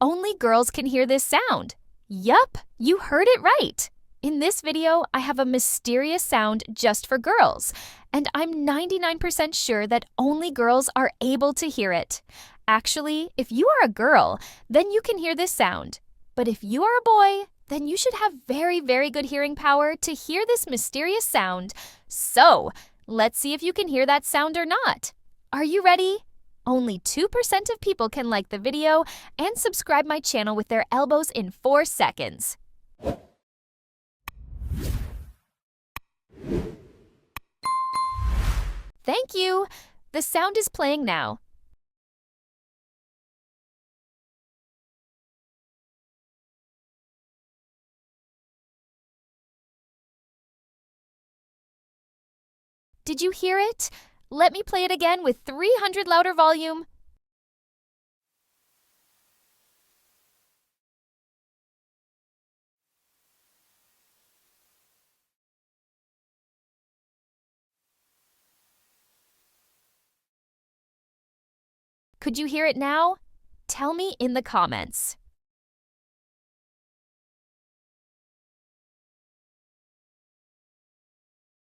Only girls can hear this sound. Yup, you heard it right. In this video, I have a mysterious sound just for girls, and I'm 99% sure that only girls are able to hear it. Actually, if you are a girl, then you can hear this sound. But if you are a boy, then you should have very, very good hearing power to hear this mysterious sound. So, let's see if you can hear that sound or not. Are you ready? Only 2% of people can like the video and subscribe my channel with their elbows in 4 seconds. Thank you. The sound is playing now. Did you hear it? Let me play it again with 300 louder volume. Could you hear it now? Tell me in the comments.